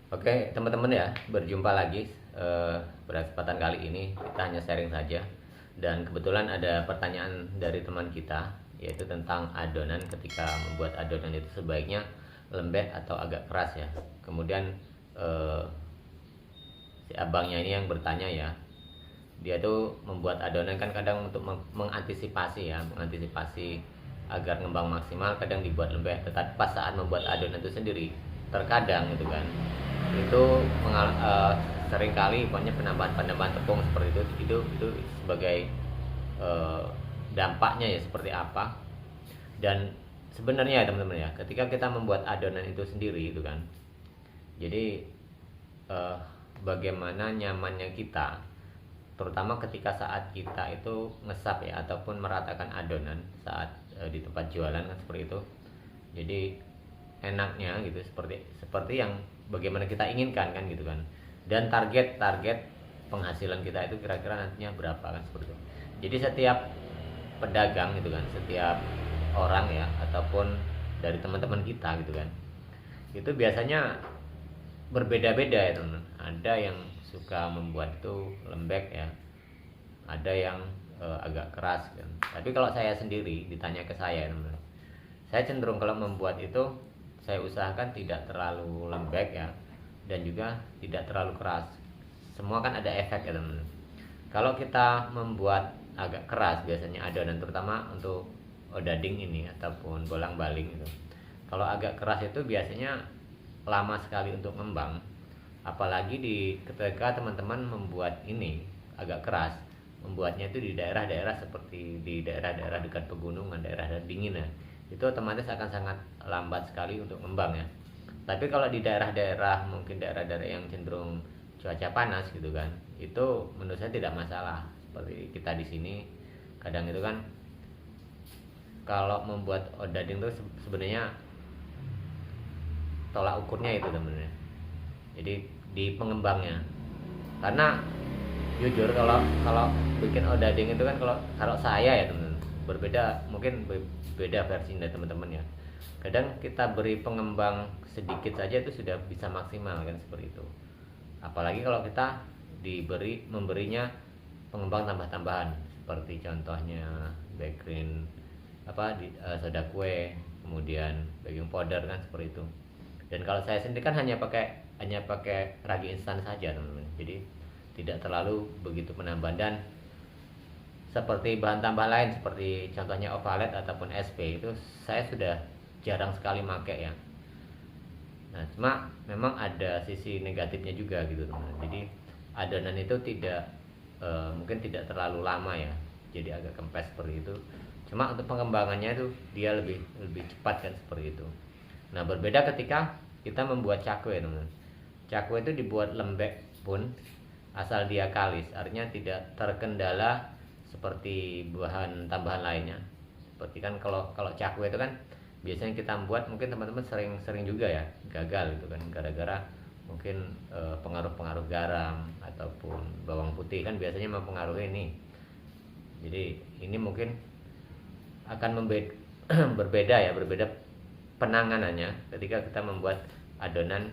Oke, teman-teman ya, berjumpa lagi. Pada kesempatan kali ini kita hanya sharing saja. Dan kebetulan ada pertanyaan dari teman kita, yaitu tentang adonan ketika membuat adonan itu sebaiknya lembek atau agak keras ya. Kemudian eh, si abangnya ini yang bertanya ya, dia tuh membuat adonan kan kadang untuk mengantisipasi ya, mengantisipasi agar ngembang maksimal kadang dibuat lembek, tetapi pas saat membuat adonan itu sendiri terkadang gitu kan itu seringkali banyak penambahan tepung seperti itu sebagai eh, dampaknya ya seperti apa. Dan sebenarnya ya teman-teman ya, ketika kita membuat adonan itu sendiri itu kan, jadi eh, bagaimana nyamannya kita, terutama ketika saat kita itu ngesap ya ataupun meratakan adonan saat di tempat jualan kan seperti itu. Jadi enaknya gitu seperti seperti yang bagaimana kita inginkan kan gitu kan. Dan target penghasilan kita itu kira-kira nantinya berapa kan seperti itu. Jadi setiap pedagang gitu kan, setiap orang ya ataupun dari teman-teman kita gitu kan, itu biasanya berbeda-beda ya teman. Ada yang suka membuat itu lembek ya, ada yang agak keras kan. Tapi kalau saya sendiri ditanya ke saya teman, saya cenderung kalau membuat itu saya usahakan tidak terlalu lembek ya, dan juga tidak terlalu keras. Semua kan ada efek ya teman. Kalau kita membuat agak keras biasanya adonan, terutama untuk odading ini ataupun bolang-baling itu, kalau agak keras itu biasanya lama sekali untuk ngembang. Apalagi ketika teman-teman membuat ini agak keras, membuatnya itu di daerah-daerah seperti di daerah-daerah dekat pegunungan, daerah dingin ya, itu otomatis akan sangat lambat sekali untuk ngembang ya. Tapi kalau di daerah-daerah, mungkin daerah-daerah yang cenderung cuaca panas gitu kan, itu menurut saya tidak masalah. Seperti kita di sini kadang itu kan, kalau membuat odading itu sebenarnya tolak ukurnya itu temennya, jadi di pengembangnya. Karena jujur kalau kalau bikin odading itu kan, kalau kalau saya ya teman, berbeda, mungkin beda versi dari teman-teman ya. Kadang kita beri pengembang sedikit saja itu sudah bisa maksimal kan seperti itu. Apalagi kalau kita memberinya pengembang tambah-tambahan seperti contohnya background soda kue, kemudian baking powder kan seperti itu. Dan kalau saya sendiri kan hanya pakai ragi instan saja teman-teman. Jadi tidak terlalu begitu menambah. Dan seperti bahan tambah lain seperti contohnya ovalet ataupun SP itu saya sudah jarang sekali pakai ya. Nah, cuma memang ada sisi negatifnya juga gitu teman. Jadi adonan itu mungkin tidak terlalu lama ya. Jadi agak kempes seperti itu. Cuma untuk pengembangannya itu dia lebih lebih cepat kan seperti itu. Nah, berbeda ketika kita membuat cakwe teman. Cakwe itu dibuat lembek pun asal dia kalis, artinya tidak terkendala seperti bahan tambahan lainnya. Seperti kan kalau kalau cakwe itu kan biasanya kita buat, mungkin teman-teman sering juga ya gagal gitu kan, gara-gara mungkin pengaruh-pengaruh garam ataupun bawang putih kan biasanya mempengaruhi ini. Jadi ini mungkin akan berbeda ya, berbeda penanganannya ketika kita membuat adonan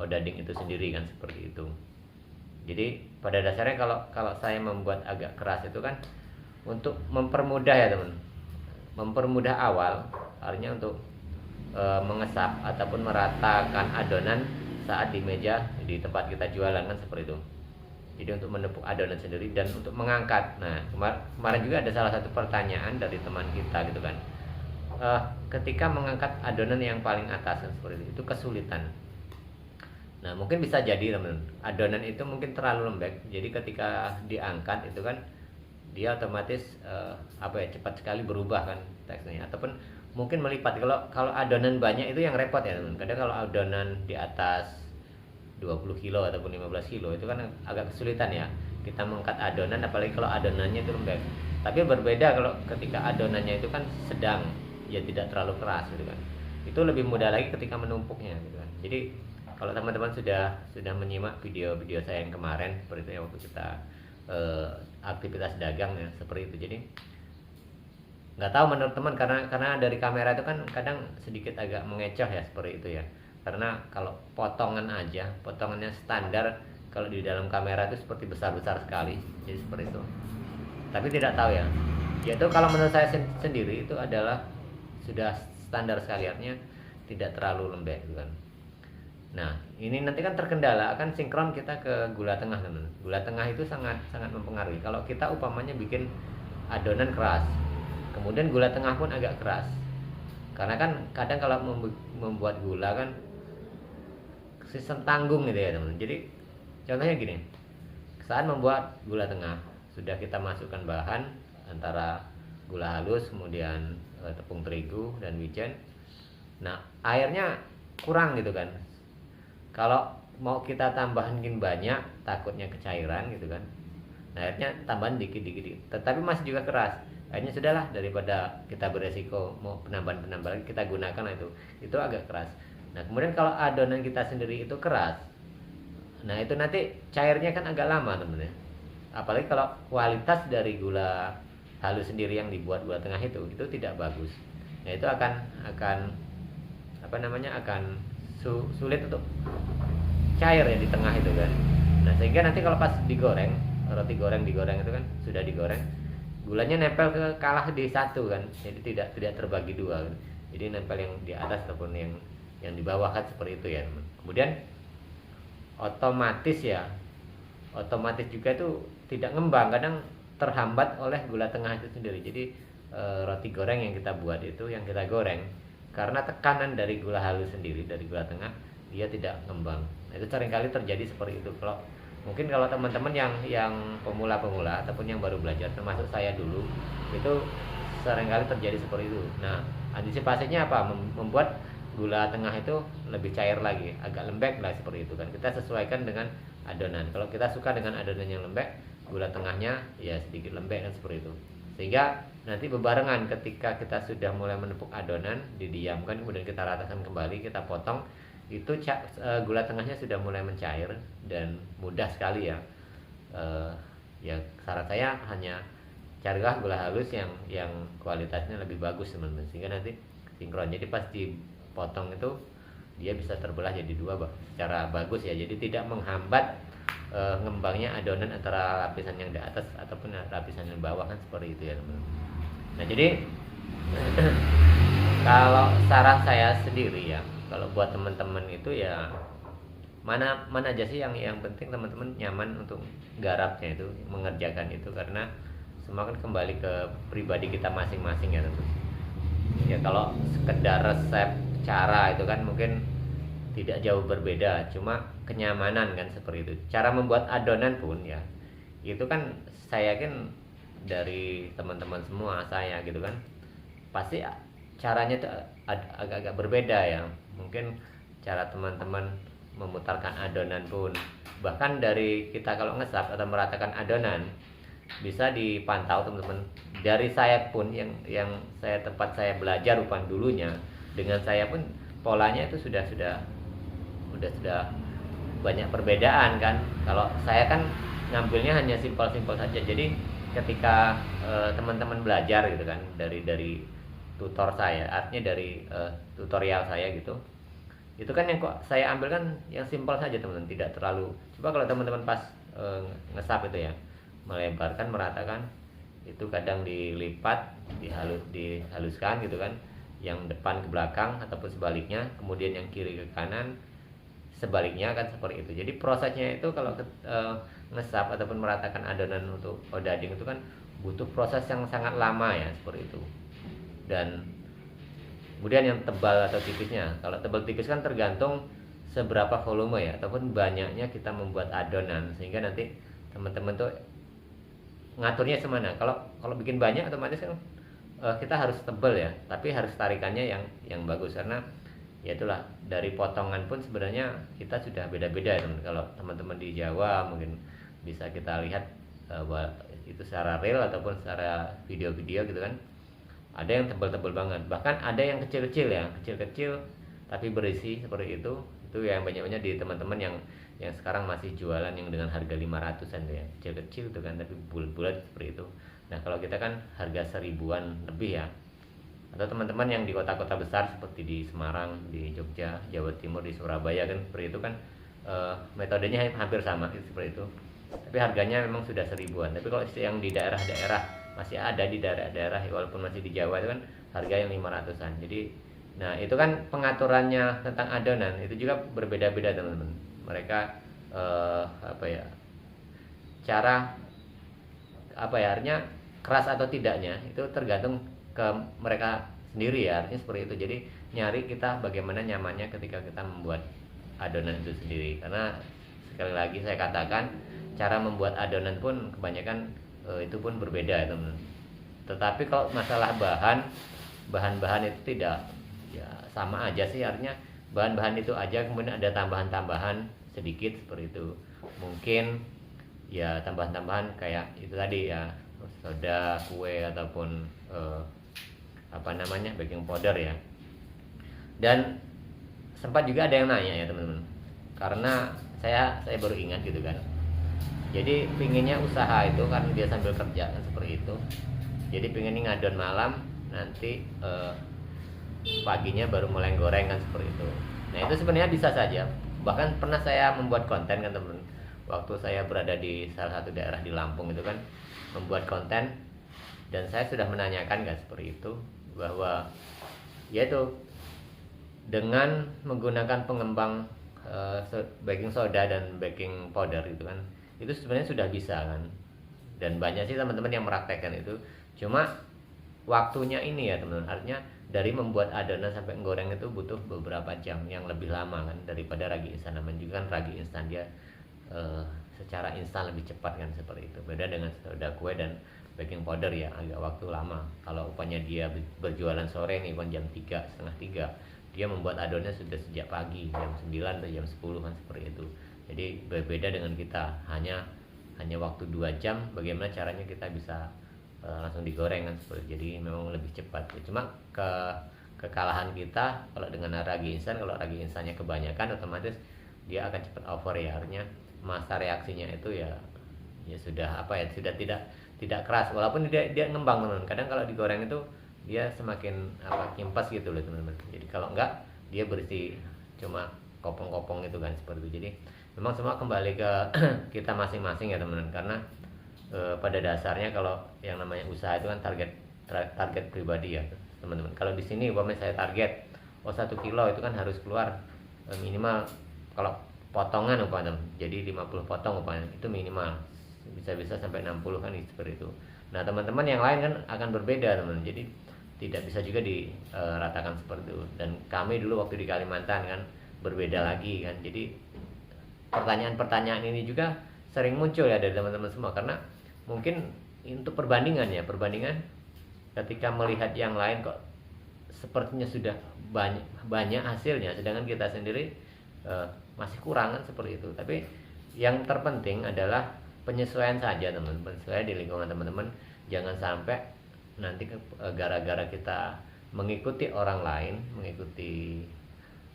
odading itu sendiri kan seperti itu. Jadi pada dasarnya kalau kalau saya membuat agak keras itu kan untuk mempermudah ya teman, mempermudah awal, artinya untuk mengesap ataupun meratakan adonan saat di meja di tempat kita jualan kan seperti itu. Jadi untuk menepuk adonan sendiri dan untuk mengangkat. Nah, kemarin juga ada salah satu pertanyaan dari teman kita gitu kan, ketika mengangkat adonan yang paling atas kan seperti itu kesulitan. Nah, mungkin bisa jadi teman, adonan itu mungkin terlalu lembek. Jadi ketika diangkat itu kan dia otomatis cepat sekali berubah kan teksturnya, ataupun mungkin melipat. Kalau kalau adonan banyak itu yang repot ya teman. Kadang kalau adonan di atas 20 kilo ataupun 15 kilo itu kan agak kesulitan ya kita mengangkat adonan, apalagi kalau adonannya itu lembek. Tapi berbeda kalau ketika adonannya itu kan sedang, ya tidak terlalu keras gitu kan. Itu lebih mudah lagi ketika menumpuknya gitu kan. Jadi kalau teman-teman sudah menyimak video-video saya yang kemarin seperti itu ya, waktu kita aktivitas dagang ya seperti itu. Jadi nggak tahu menurut teman, karena dari kamera itu kan kadang sedikit agak mengecoh ya seperti itu ya. karena kalau potongan aja, potongannya standar kalau di dalam kamera itu seperti besar-besar sekali, jadi seperti itu. Tapi tidak tahu ya, yaitu kalau menurut saya sendiri itu adalah sudah standar sekali, artinya tidak terlalu lembek gitu kan. Nah ini nanti kan terkendala akan sinkron kita ke gula tengah teman. Gula tengah itu sangat sangat mempengaruhi. Kalau kita umpamanya bikin adonan keras, kemudian gula tengah pun agak keras, karena kan kadang kalau membuat gula kan sistem tanggung gitu ya teman. Jadi contohnya gini, saat membuat gula tengah sudah kita masukkan bahan antara gula halus, kemudian tepung terigu dan wijen. Nah airnya kurang gitu kan. Kalau mau kita tambahin banyak, takutnya kecairan gitu kan. Nah akhirnya tambahan dikit-dikit, tetapi masih juga keras. Akhirnya sudahlah, daripada kita beresiko mau penambahan kita gunakan itu agak keras. Nah kemudian kalau adonan kita sendiri itu keras, nah itu nanti cairnya kan agak lama teman-teman. Apalagi kalau kualitas dari gula halus sendiri yang dibuat gula tengah itu tidak bagus. Nah itu akan apa namanya, akan sulit untuk cair ya di tengah itu kan. Nah sehingga nanti kalau pas digoreng, roti goreng digoreng itu kan sudah digoreng, gulanya nempel ke kalah di satu kan, jadi tidak terbagi dua kan. Jadi nempel yang di atas ataupun yang di bawah kan, seperti itu ya teman. Kemudian otomatis juga itu tidak ngembang, kadang terhambat oleh gula tengah itu sendiri. Jadi roti goreng yang kita buat itu, yang kita goreng, karena tekanan dari gula halus sendiri, dari gula tengah, dia tidak ngembang. Nah, itu seringkali terjadi seperti itu. Mungkin kalau teman-teman yang pemula-pemula ataupun yang baru belajar, termasuk saya dulu, itu seringkali terjadi seperti itu. Nah antisipasinya apa? Membuat gula tengah itu lebih cair lagi, agak lembek lah seperti itu kan. Kita sesuaikan dengan adonan. Kalau kita suka dengan adonan yang lembek, gula tengahnya ya sedikit lembek kan, seperti itu. Sehingga nanti bebarengan ketika kita sudah mulai menepuk adonan, didiamkan, kemudian kita ratakan kembali, kita potong, itu gula tengahnya sudah mulai mencair dan mudah sekali ya. Ya saran saya hanya carilah gula halus yang kualitasnya lebih bagus teman-teman, sehingga nanti sinkron. Jadi pas dipotong itu dia bisa terbelah jadi dua secara bagus ya. Jadi tidak menghambat ngembangnya adonan antara lapisan yang di atas ataupun lapisan yang bawah kan, seperti itu ya teman-teman. Nah jadi kalau saran saya sendiri ya, kalau buat teman-teman itu ya mana aja sih yang penting teman-teman nyaman untuk garapnya itu, mengerjakan itu, karena semua kan kembali ke pribadi kita masing-masing ya tentu. Ya kalau sekedar resep cara itu kan mungkin tidak jauh berbeda, cuma kenyamanan kan, seperti itu. Cara membuat adonan pun ya itu kan saya yakin dari teman-teman semua saya gitu kan, pasti caranya tuh agak-agak berbeda ya. Mungkin cara teman-teman memutarkan adonan pun, bahkan dari kita kalau ngesap atau meratakan adonan, bisa dipantau teman-teman. Dari saya pun yang tempat saya belajar rupan dulunya, dengan saya pun polanya itu sudah banyak perbedaan kan. Kalau saya kan ngambilnya hanya simpel-simpel saja. Jadi ketika teman-teman belajar gitu kan dari tutor saya, artinya dari tutorial saya gitu, itu kan yang kok saya ambil kan yang simpel saja teman-teman, tidak terlalu. Coba kalau teman-teman pas ngesap itu ya, melebarkan, meratakan, itu kadang dilipat, dihaluskan gitu kan, yang depan ke belakang ataupun sebaliknya, kemudian yang kiri ke kanan, sebaliknya kan, seperti itu. Jadi prosesnya itu kalau ngesap ataupun meratakan adonan untuk odading itu kan butuh proses yang sangat lama ya, seperti itu. Dan kemudian yang tebal atau tipisnya, kalau tebal tipis kan tergantung seberapa volume ya, ataupun banyaknya kita membuat adonan, sehingga nanti teman-teman tuh ngaturnya semana. Kalau bikin banyak otomatis kan kita harus tebal ya, tapi harus tarikannya yang bagus, karena ya itulah, dari potongan pun sebenarnya kita sudah beda-beda ya. Kalau teman-teman di Jawa mungkin bisa kita lihat itu secara real ataupun secara video-video gitu kan, ada yang tebal-tebal banget, bahkan ada yang kecil-kecil ya, kecil-kecil tapi berisi, seperti itu yang banyak-banyak di teman-teman yang sekarang masih jualan yang dengan harga 500-an ya, kecil-kecil itu kan, tapi bulat-bulat seperti itu. Nah kalau kita kan harga 1000-an lebih ya. atau teman-teman yang di kota-kota besar seperti di Semarang, di Jogja, Jawa Timur, di Surabaya kan seperti itu kan, metodenya hampir sama seperti itu, tapi harganya memang sudah 1000-an. Tapi kalau yang di daerah-daerah, masih ada di daerah-daerah walaupun masih di Jawa itu kan harga yang 500-an. Jadi nah itu kan pengaturannya tentang adonan itu juga berbeda-beda teman-teman. Mereka apa ya, cara apa ya, artinya keras atau tidaknya itu tergantung ke mereka sendiri ya, artinya seperti itu. Jadi nyari kita bagaimana nyamannya ketika kita membuat adonan itu sendiri, karena sekali lagi saya katakan cara membuat adonan pun kebanyakan itu pun berbeda ya teman. Tetapi kalau masalah bahan-bahan itu tidak, ya sama aja sih, artinya bahan-bahan itu aja, kemudian ada tambahan-tambahan sedikit seperti itu. Mungkin ya tambahan-tambahan kayak itu tadi ya, soda, kue, ataupun apa namanya, baking powder ya. Dan sempat juga ada yang nanya ya teman-teman, karena saya baru ingat gitu kan. Jadi pinginnya usaha itu kan dia sambil kerja kan seperti itu. Jadi pinginnya ngadon malam, nanti paginya baru mulai goreng kan seperti itu. Nah itu sebenarnya bisa saja. Bahkan pernah saya membuat konten kan teman, waktu saya berada di salah satu daerah di Lampung itu kan, membuat konten, dan saya sudah menanyakan kan seperti itu, bahwa yaitu dengan menggunakan pengembang baking soda dan baking powder itu kan, itu sebenarnya sudah bisa kan, dan banyak sih teman-teman yang meraktekkan itu. Cuma waktunya ini ya teman-teman, artinya dari membuat adonan sampai goreng itu butuh beberapa jam yang lebih lama kan daripada ragi instan. Namanya juga kan ragi instan, dia secara instan lebih cepat kan seperti itu. Beda dengan soda, kue, dan baking powder ya agak waktu lama. Kalau upahnya dia berjualan sore nih kan jam 3, setengah 3, dia membuat adonannya sudah sejak pagi jam 9 atau jam 10 kan seperti itu. Jadi berbeda dengan kita, hanya waktu 2 jam, bagaimana caranya kita bisa langsung digoreng kan seperti itu. Jadi memang lebih cepat. Cuma kekalahan kita kalau dengan ragi instan, kalau ragi instannya kebanyakan otomatis dia akan cepat over ya, artinya masa reaksinya itu ya sudah apa ya, sudah tidak keras, walaupun dia ngembang teman-teman. Kadang kalau digoreng itu dia semakin apa, kimpes gitu loh teman-teman. Jadi kalau enggak dia bersih cuma kopong-kopong itu kan seperti itu. Jadi memang semua kembali ke kita masing-masing ya teman-teman, karena pada dasarnya kalau yang namanya usaha itu kan target pribadi ya teman-teman. Kalau di sini umpamanya saya target 1 kilo itu kan harus keluar minimal, kalau potongan umpamanya jadi 50 potong umpamanya, itu minimal, bisa sampai 60 kan seperti itu. Nah teman-teman yang lain kan akan berbeda teman, jadi tidak bisa juga diratakan seperti itu. Dan kami dulu waktu di Kalimantan kan berbeda lagi kan. Jadi pertanyaan-pertanyaan ini juga sering muncul ya dari teman-teman semua, karena mungkin untuk perbandingan ketika melihat yang lain kok sepertinya sudah banyak hasilnya, sedangkan kita sendiri masih kurang kan seperti itu. Tapi yang terpenting adalah penyesuaian saja teman-teman, penyesuaian di lingkungan teman-teman. Jangan sampai nanti gara-gara kita mengikuti orang lain, mengikuti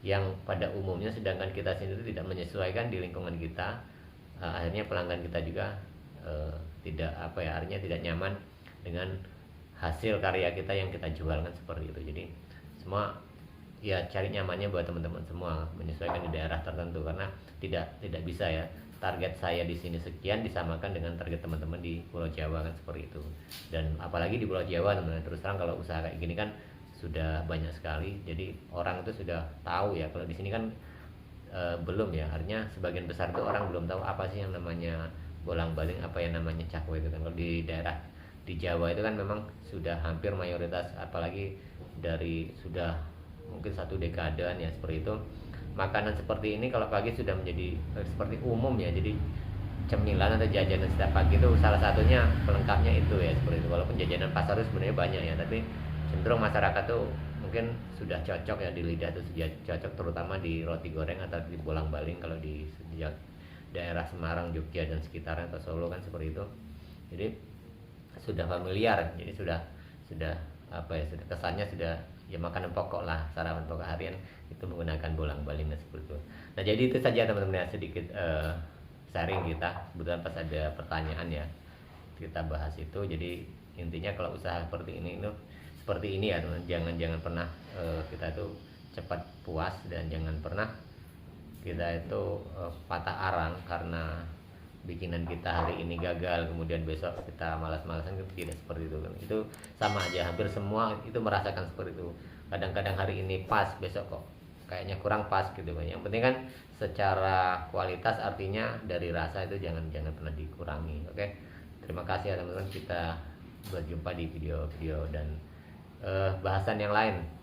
yang pada umumnya, sedangkan kita sendiri tidak menyesuaikan di lingkungan kita, akhirnya pelanggan kita juga tidak apa ya, artinya tidak nyaman dengan hasil karya kita yang kita jualkan seperti itu. Jadi semua ya cari nyamannya buat teman-teman semua, menyesuaikan di daerah tertentu, karena tidak bisa ya target saya di sini sekian disamakan dengan target teman-teman di Pulau Jawa kan seperti itu. Dan apalagi di Pulau Jawa teman-teman, terus terang kalau usaha kayak gini kan sudah banyak sekali, jadi orang itu sudah tahu ya. Kalau di sini kan belum ya, artinya sebagian besar itu orang belum tahu apa sih yang namanya bolang-baling, apa yang namanya cakwe itu kan. Kalau di daerah di Jawa itu kan memang sudah hampir mayoritas, apalagi dari sudah mungkin 1 dekadean ya seperti itu, makanan seperti ini kalau pagi sudah menjadi seperti umum ya. Jadi cemilan atau jajanan setiap pagi itu salah satunya pelengkapnya itu ya seperti itu. Walaupun jajanan pasar itu sebenarnya banyak ya, tapi cenderung masyarakat tuh mungkin sudah cocok ya di lidah, tuh sudah cocok, terutama di roti goreng atau di bolang-baling kalau di daerah Semarang, Jogja dan sekitarnya, atau Solo kan seperti itu. Jadi sudah familiar, jadi sudah apa ya, sudah kesannya sudah ya makanan pokok lah, sarapan pokok harian itu menggunakan bolang-baling seperti itu. Nah jadi itu saja teman-teman ya, sedikit sharing kita. Kebetulan pas ada pertanyaan ya kita bahas itu. Jadi intinya kalau usaha seperti ini itu seperti ini ya teman. Jangan pernah kita itu cepat puas, dan jangan pernah kita itu patah arang karena bikinan kita hari ini gagal, kemudian besok kita malas-malasan. Tidak seperti itu kan. Itu sama aja, hampir semua itu merasakan seperti itu. Kadang-kadang hari ini pas, besok kok kayaknya kurang pas gitu kan. Yang penting kan secara kualitas, artinya dari rasa itu jangan pernah dikurangi. Oke, terima kasih ya teman-teman. Kita berjumpa di video-video dan bahasan yang lain.